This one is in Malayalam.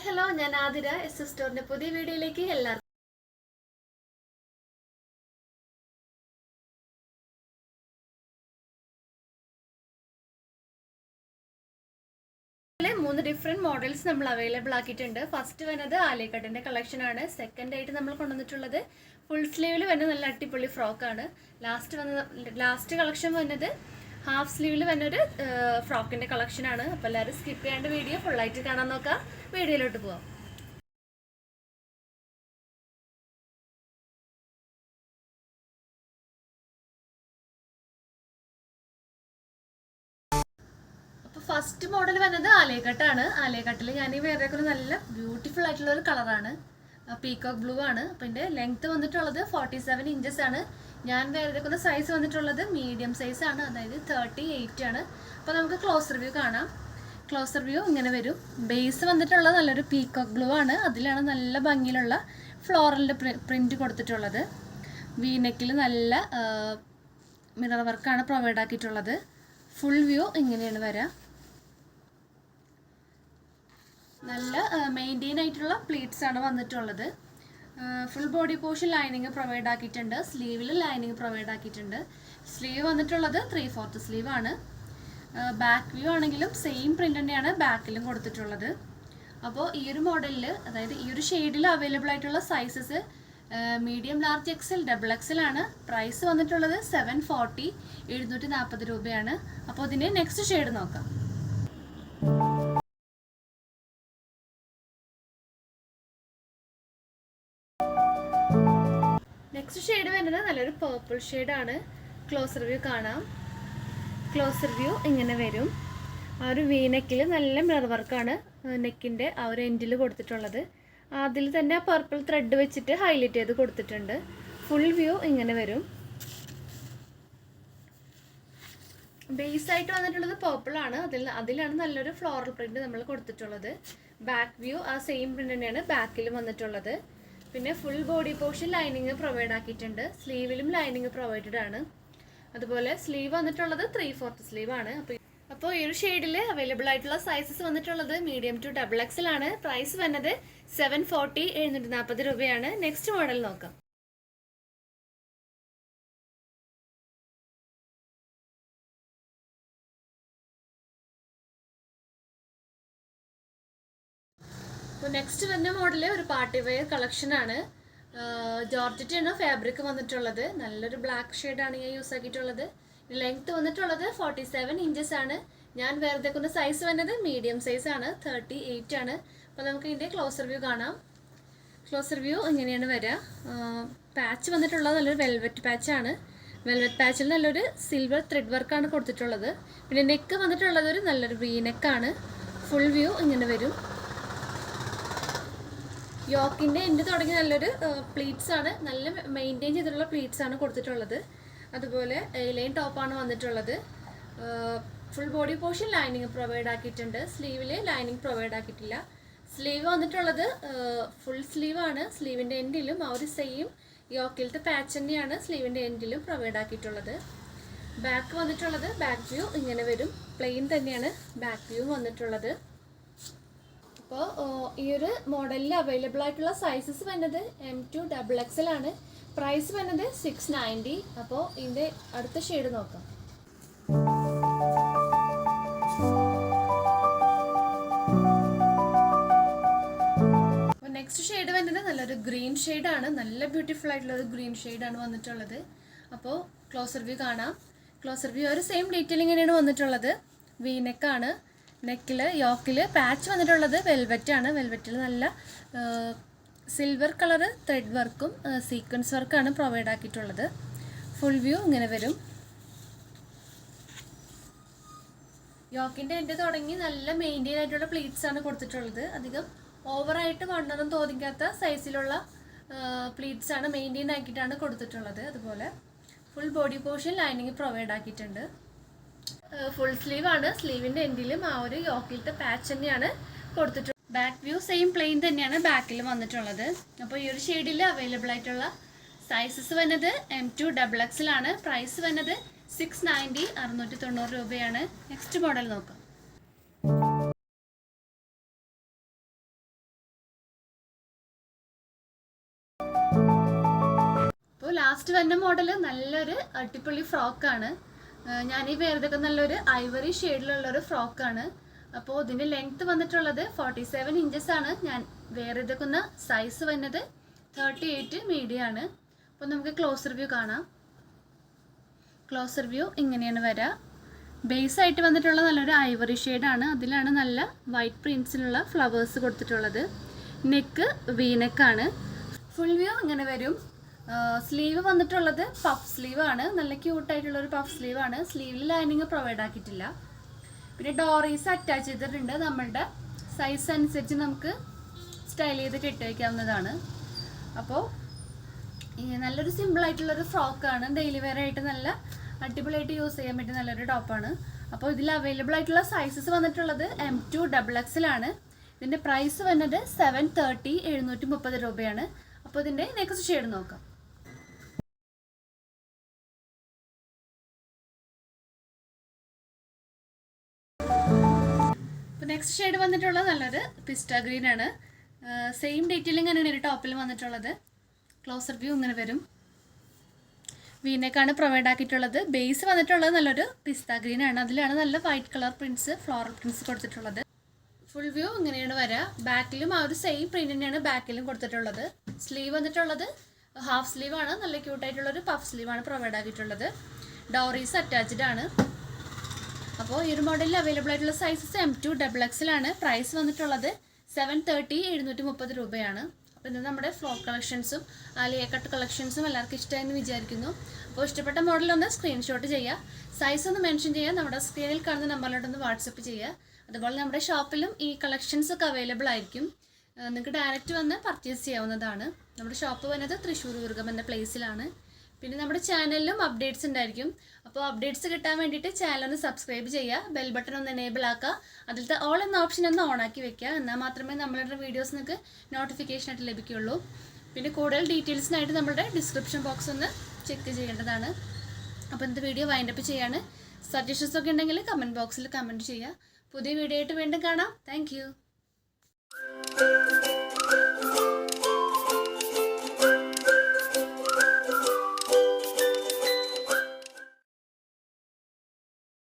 ഹായ് ഹലോ, ഞാൻ ആതിര. എസ് സ്റ്റോറിന്റെ പുതിയ വീഡിയോയിലേക്ക് എല്ലാവർക്കും മൂന്ന് ഡിഫറെന്റ് മോഡൽസ് നമ്മൾ അവൈലബിൾ ആക്കിയിട്ടുണ്ട്. ഫസ്റ്റ് വരുന്നത് ആലിക്കട്ടിന്റെ കളക്ഷൻ ആണ്. സെക്കൻഡ് ആയിട്ട് നമ്മൾ കൊണ്ടുവന്നിട്ടുള്ളത് ഫുൾ സ്ലീവിൽ വരുന്ന നല്ല അടിപൊളി ഫ്രോക്കാണ്. ലാസ്റ്റ് കളക്ഷൻ വന്നത് ഹാഫ് സ്ലീവിൽ വരുന്നൊരു ഫ്രോക്കിന്റെ കളക്ഷൻ ആണ്. അപ്പോൾ എല്ലാവരും സ്കിപ്പ് ചെയ്യാണ്ട് വീഡിയോ ഫുള്ളായിട്ട് കാണാൻ നോക്കാം. വീഡിയോയിലോട്ട് പോവാം. ഫസ്റ്റ് മോഡൽ വന്നത് ആലിയക്കട്ടാണ്. ആലിയക്കട്ടിൽ ഞാൻ ഈ വേറെ ഒരു നല്ല ബ്യൂട്ടിഫുൾ ആയിട്ടുള്ള ഒരു കളറാണ്, പീകോക്ക് ബ്ലൂ ആണ്. അപ്പം എൻ്റെ ലെങ്ത് വന്നിട്ടുള്ളത് 47 ഇഞ്ചസ് ആണ്. ഞാൻ വേറെ സൈസ് വന്നിട്ടുള്ളത് മീഡിയം സൈസ് ആണ്, അതായത് 38 ആണ്. അപ്പോൾ നമുക്ക് ക്ലോസർ വ്യൂ കാണാം. ക്ലോസർ വ്യൂ ഇങ്ങനെ വരും. ബേസ് വന്നിട്ടുള്ളത് നല്ലൊരു പീകോക്ക് ബ്ലൂ ആണ്. അതിലാണ് നല്ല ഭംഗിയിലുള്ള ഫ്ലോറലിൻ്റെ പ്രിൻറ്റ് കൊടുത്തിട്ടുള്ളത്. വീനെക്കിൽ നല്ല മിറർ വർക്കാണ് പ്രൊവൈഡ് ആക്കിയിട്ടുള്ളത്. ഫുൾ വ്യൂ ഇങ്ങനെയാണ് വരിക. നല്ല മെയിൻറ്റെയിൻ ആയിട്ടുള്ള പ്ലീറ്റ്സ് ആണ് വന്നിട്ടുള്ളത്. Full body portion lining provide ആക്കിയിട്ടുണ്ട്. സ്ലീവിൽ ലൈനിങ് പ്രൊവൈഡ് ആക്കിയിട്ടുണ്ട്. സ്ലീവ് വന്നിട്ടുള്ളത് 3/4 സ്ലീവ് ആണ്. ബാക്ക് വ്യൂ ആണെങ്കിലും സെയിം പ്രിൻ്റ് തന്നെയാണ് ബാക്കിലും കൊടുത്തിട്ടുള്ളത്. അപ്പോൾ ഈ ഒരു മോഡലിൽ, അതായത് ഈ ഒരു ഷെയ്ഡിൽ അവൈലബിൾ ആയിട്ടുള്ള sizes medium, large, XL, double XL ആണ്. പ്രൈസ് വന്നിട്ടുള്ളത് 740 740 രൂപയാണ്. അപ്പോൾ ഇതിൻ്റെ നെക്സ്റ്റ് ഷെയ്ഡ് നോക്കാം. നെക്സ്റ്റ് ഷെയ്ഡ് വരുന്നത് നല്ലൊരു പേർപ്പിൾ ഷെയ്ഡാണ്. ക്ലോസർ വ്യൂ കാണാം. ക്ലോസർ വ്യൂ ഇങ്ങനെ വരും. ആ ഒരു വീനെക്കിൽ നല്ല മിറർ വർക്കാണ് നെക്കിൻ്റെ ആ ഒരു എൻഡിൽ കൊടുത്തിട്ടുള്ളത്. അതിൽ തന്നെ ആ പർപ്പിൾ ത്രെഡ് വെച്ചിട്ട് ഹൈലൈറ്റ് ചെയ്ത് കൊടുത്തിട്ടുണ്ട്. ഫുൾ വ്യൂ ഇങ്ങനെ വരും. ബേസ് ആയിട്ട് വന്നിട്ടുള്ളത് പേർപ്പിൾ ആണ്. അതിലാണ് നല്ലൊരു ഫ്ലോറൽ പ്രിന്റ് നമ്മൾ കൊടുത്തിട്ടുള്ളത്. ബാക്ക് വ്യൂ ആ സെയിം പ്രിന്റ് തന്നെയാണ് ബാക്കിലും വന്നിട്ടുള്ളത്. പിന്നെ full body portion lining provide ആക്കിയിട്ടുണ്ട്. സ്ലീവിലും ലൈനിങ് പ്രൊവൈഡഡ് ആണ്. അതുപോലെ സ്ലീവ് വന്നിട്ടുള്ളത് 3/4 സ്ലീവ് ആണ്. അപ്പോൾ ഈ ഒരു ഷെയ്ഡിൽ അവൈലബിൾ ആയിട്ടുള്ള സൈസസ് വന്നിട്ടുള്ളത് മീഡിയം ടു ഡബിൾ എക്സൽ ആണ്. പ്രൈസ് വന്നത് 740 740 രൂപയാണ്. നെക്സ്റ്റ് മോഡൽ നോക്കാം. അപ്പോൾ നെക്സ്റ്റ് വരുന്ന മോഡല് ഒരു പാർട്ടി വെയർ കളക്ഷൻ ആണ്. ജോർജറ്റ് ആണ് ഫാബ്രിക് വന്നിട്ടുള്ളത്. നല്ലൊരു ബ്ലാക്ക് ഷെയ്ഡാണ് ഞാൻ യൂസ് ആക്കിയിട്ടുള്ളത്. ലെങ്ത് വന്നിട്ടുള്ളത് 47 ഇഞ്ചസ് ആണ്. ഞാൻ വേറെ സൈസ് വന്നത് മീഡിയം സൈസ് ആണ്, 38 ആണ്. അപ്പോൾ നമുക്ക് ഇതിൻ്റെ ക്ലോസർ വ്യൂ കാണാം. ക്ലോസർ വ്യൂ ഇങ്ങനെയാണ് വരിക. പാച്ച് വന്നിട്ടുള്ളത് നല്ലൊരു വെൽവെറ്റ് പാച്ചാണ്. വെൽവെറ്റ് പാച്ചിൽ നല്ലൊരു സിൽവർ ത്രെഡ് വർക്കാണ് കൊടുത്തിട്ടുള്ളത്. പിന്നെ നെക്ക് വന്നിട്ടുള്ളത് ഒരു നല്ലൊരു വി നെക്കാണ്. ഫുൾ വ്യൂ ഇങ്ങനെ വരും. യോക്കിൻ്റെ എൻഡ് തുടങ്ങി നല്ലൊരു പ്ലീറ്റ്സ് ആണ്, നല്ല മെയിൻറ്റെയിൻ ചെയ്തിട്ടുള്ള പ്ലീറ്റ്സ് ആണ് കൊടുത്തിട്ടുള്ളത്. അതുപോലെ ലൈൻ ടോപ്പാണ് വന്നിട്ടുള്ളത്. Full body portion lining provide ആക്കിയിട്ടുണ്ട്. സ്ലീവിൽ ലൈനിങ് പ്രൊവൈഡ് ആക്കിയിട്ടില്ല. സ്ലീവ് വന്നിട്ടുള്ളത് ഫുൾ സ്ലീവാണ്. സ്ലീവിൻ്റെ എൻഡിലും ആ ഒരു സെയിം യോക്കിലത്തെ പാച്ച് തന്നെയാണ് സ്ലീവിൻ്റെ എൻഡിലും പ്രൊവൈഡ് ആക്കിയിട്ടുള്ളത്. ബാക്ക് വന്നിട്ടുള്ളത് ബാക്ക് വ്യൂ ഇങ്ങനെ വരും. പ്ലെയിൻ തന്നെയാണ് ബാക്ക് വ്യൂ വന്നിട്ടുള്ളത്. അപ്പോൾ ഈ ഒരു മോഡലിൽ അവൈലബിൾ ആയിട്ടുള്ള സൈസസ് വരുന്നത് M2 ഡബിൾ എക്സൽ ആണ്. പ്രൈസ് വരുന്നത് 690. അപ്പോൾ ഇതിൻ്റെ അടുത്ത ഷെയ്ഡ് നോക്കാം. അപ്പോൾ നെക്സ്റ്റ് ഷെയ്ഡ് വരുന്നത് നല്ലൊരു ഗ്രീൻ ഷെയ്ഡാണ്. നല്ല ബ്യൂട്ടിഫുൾ ആയിട്ടുള്ള ഒരു ഗ്രീൻ ഷെയ്ഡാണ് വന്നിട്ടുള്ളത്. അപ്പോൾ ക്ലോസർ വ്യൂ കാണാം. ക്ലോസർ വ്യൂ ഒരു സെയിം ഡീറ്റെയിലിംഗ് തന്നെയാണ് വന്നിട്ടുള്ളത്. വി നെക്കാണ്. നെക്കിൽ യോക്കിൽ പാച്ച് വന്നിട്ടുള്ളത് വെൽവെറ്റ് ആണ്. വെൽവെറ്റിൽ നല്ല സിൽവർ കളർ ത്രെഡ് വർക്കും സീക്വൻസ് വർക്കാണ് പ്രൊവൈഡ് ആക്കിയിട്ടുള്ളത്. ഫുൾ വ്യൂ ഇങ്ങനെ വരും. യോക്കിൻ്റെ എൻ്റെ തുടങ്ങി നല്ല മെയിൻറ്റെയിൻ ആയിട്ടുള്ള പ്ലീറ്റ്സ് ആണ് കൊടുത്തിട്ടുള്ളത്. അധികം ഓവറായിട്ട് വണ്ണൊന്നും തോന്നിക്കാത്ത സൈസിലുള്ള പ്ലീറ്റ്സ് ആണ് മെയിൻറ്റെയിൻ ആക്കിയിട്ടാണ് കൊടുത്തിട്ടുള്ളത്. അതുപോലെ full body portion lining provide ആക്കിയിട്ടുണ്ട്. ഫുൾ സ്ലീവ് ആണ്. സ്ലീവിൻ്റെ എൻഡിലും ആ ഒരു യോക്കിലത്തെ പാച്ച് തന്നെയാണ് കൊടുത്തിട്ടുള്ളത്. ബാക്ക് വ്യൂ സെയിം പ്ലെയിൻ തന്നെയാണ് ബാക്കിൽ വന്നിട്ടുള്ളത്. അപ്പോൾ ഈ ഒരു ഷെയ്ഡിൽ അവൈലബിൾ ആയിട്ടുള്ള സൈസസ് വന്നത് M2 ഡബിൾ എക്സൽ ആണ്. പ്രൈസ് വന്നത് 690 690 രൂപയാണ്. നെക്സ്റ്റ് മോഡൽ നോക്കാം. ലാസ്റ്റ് വന്ന മോഡൽ നല്ലൊരു അടിപൊളി ഫ്രോക്കാണ്. ഞാൻ ഈ വേറെതൊക്കെ നല്ലൊരു ഐവറി ഷെയ്ഡിലുള്ളൊരു ഫ്രോക്കാണ്. അപ്പോൾ ഇതിൻ്റെ ലെങ്ത്ത് വന്നിട്ടുള്ളത് 47 ഇഞ്ചസ് ആണ്. ഞാൻ വേറെ ഇതൊക്കെ സൈസ് വന്നത് 38 മീഡിയം ആണ്. അപ്പോൾ നമുക്ക് ക്ലോസർ വ്യൂ കാണാം. ക്ലോസർ വ്യൂ ഇങ്ങനെയാണ് വരിക. ബേസ് ആയിട്ട് വന്നിട്ടുള്ള നല്ലൊരു ഐവറി ഷെയ്ഡാണ്. അതിലാണ് നല്ല വൈറ്റ് പ്രിൻസിലുള്ള ഫ്ലവേഴ്സ് കൊടുത്തിട്ടുള്ളത്. നെക്ക് വീനെക്കാണ്. ഫുൾ വ്യൂ ഇങ്ങനെ വരും. സ്ലീവ് വന്നിട്ടുള്ളത് പഫ് സ്ലീവ് ആണ്. നല്ല ക്യൂട്ടായിട്ടുള്ളൊരു പഫ് സ്ലീവ് ആണ്. സ്ലീവിൽ ലൈനിങ് പ്രൊവൈഡ് ആക്കിയിട്ടില്ല. പിന്നെ ഡോറീസ് അറ്റാച്ച് ചെയ്തിട്ടുണ്ട്. നമ്മളുടെ സൈസ് അനുസരിച്ച് നമുക്ക് സ്റ്റൈൽ ചെയ്ത് കെട്ടി വയ്ക്കാവുന്നതാണ്. അപ്പോൾ നല്ലൊരു സിമ്പിളായിട്ടുള്ളൊരു ഫ്രോക്കാണ്. ഡെയിലി വെയർ ആയിട്ട് നല്ല അടിപൊളിയായിട്ട് യൂസ് ചെയ്യാൻ പറ്റിയ നല്ലൊരു ടോപ്പാണ്. അപ്പോൾ ഇതിൽ അവൈലബിൾ ആയിട്ടുള്ള സൈസസ് വന്നിട്ടുള്ളത് M2 XXL ആണ്. ഇതിൻ്റെ പ്രൈസ് വന്നത് 730 730 രൂപയാണ്. അപ്പോൾ ഇതിൻ്റെ നെക്സ്റ്റ് ഷെയ്ഡ് നോക്കാം. അപ്പോൾ നെക്സ്റ്റ് ഷെയ്ഡ് വന്നിട്ടുള്ളത് നല്ലൊരു പിസ്റ്റ ഗ്രീൻ ആണ്. സെയിം ഡീറ്റെയിലിംഗ് തന്നെയാണ് ഒരു ടോപ്പിൽ വന്നിട്ടുള്ളത്. ക്ലോസർ വ്യൂ ഇങ്ങനെ വരും. വീനെക്കാണ് പ്രൊവൈഡ് ആക്കിയിട്ടുള്ളത്. ബേസ് വന്നിട്ടുള്ളത് നല്ലൊരു പിസ്ത ഗ്രീൻ ആണ്. അതിലാണ് നല്ല white colour Prince, floral Prince കൊടുത്തിട്ടുള്ളത്. ഫുൾ വ്യൂ ഇങ്ങനെയാണ് വരിക. ബാക്കിലും ആ ഒരു സെയിം പ്രിന്റ് തന്നെയാണ് ബാക്കിലും കൊടുത്തിട്ടുള്ളത്. സ്ലീവ് വന്നിട്ടുള്ളത് ഹാഫ് സ്ലീവ് ആണ്. നല്ല ക്യൂട്ടായിട്ടുള്ളൊരു പഫ് സ്ലീവ് ആണ് പ്രൊവൈഡ് ആക്കിയിട്ടുള്ളത്. ഡോറീസ് അറ്റാച്ച്ഡ് ആണ്. അപ്പോൾ ഈ ഒരു മോഡലിൽ അവൈലബിൾ ആയിട്ടുള്ള സൈസസ് M2 XXL ആണ്. പ്രൈസ് വന്നിട്ടുള്ളത് 730 730 രൂപയാണ്. അപ്പോൾ ഇത് നമ്മുടെ ഫ്ലോക്ക് കളക്ഷൻസും ആലിയ കട്ട് കളക്ഷൻസും എല്ലാവർക്കും ഇഷ്ടമായെന്ന് വിചാരിക്കുന്നു. അപ്പോൾ ഇഷ്ടപ്പെട്ട മോഡലൊന്ന് സ്ക്രീൻഷോട്ട് ചെയ്യുക. സൈസ് ഒന്ന് മെൻഷൻ ചെയ്യുക. നമ്മുടെ സ്ക്രീനിൽ കാണുന്ന നമ്പറിലോട്ടൊന്ന് വാട്സപ്പ് ചെയ്യുക. അതുപോലെ നമ്മുടെ ഷോപ്പിലും ഈ കളക്ഷൻസൊക്കെ അവൈലബിൾ ആയിരിക്കും. നിങ്ങൾക്ക് ഡയറക്റ്റ് വന്ന് പർച്ചേസ് ചെയ്യാവുന്നതാണ്. നമ്മുടെ ഷോപ്പ് വന്നത് തൃശ്ശൂർ ഊർഗം എന്ന പ്ലേസിലാണ്. പിന്നെ നമ്മുടെ ചാനലിലും അപ്ഡേറ്റ്സ് ഉണ്ടായിരിക്കും. അപ്പോൾ അപ്ഡേറ്റ്സ് കിട്ടാൻ വേണ്ടിയിട്ട് ചാനൽ ഒന്ന് സബ്സ്ക്രൈബ് ചെയ്യുക. ബെൽ ബട്ടൺ ഒന്ന് എനേബിൾ ആക്കുക. അതിലത്തെ ഓൾ എന്ന ഓപ്ഷൻ ഒന്ന് ഓൺ ആക്കി വെക്കുക. എന്നാൽ മാത്രമേ നമ്മളുടെ വീഡിയോസ് നിങ്ങൾക്ക് നോട്ടിഫിക്കേഷനായിട്ട് ലഭിക്കുകയുള്ളൂ. പിന്നെ കൂടുതൽ ഡീറ്റെയിൽസിനായിട്ട് നമ്മുടെ ഡിസ്ക്രിപ്ഷൻ ബോക്സ് ഒന്ന് ചെക്ക് ചെയ്യേണ്ടതാണ്. അപ്പോൾ ഇന്നത്തെ വീഡിയോ വൈൻഡപ്പ് ചെയ്യാണ്. സജഷൻസ് ഒക്കെ ഉണ്ടെങ്കിൽ കമൻറ്റ് ബോക്സിൽ കമൻറ്റ് ചെയ്യുക. പുതിയ വീഡിയോ ആയിട്ട് വീണ്ടും കാണാം. താങ്ക്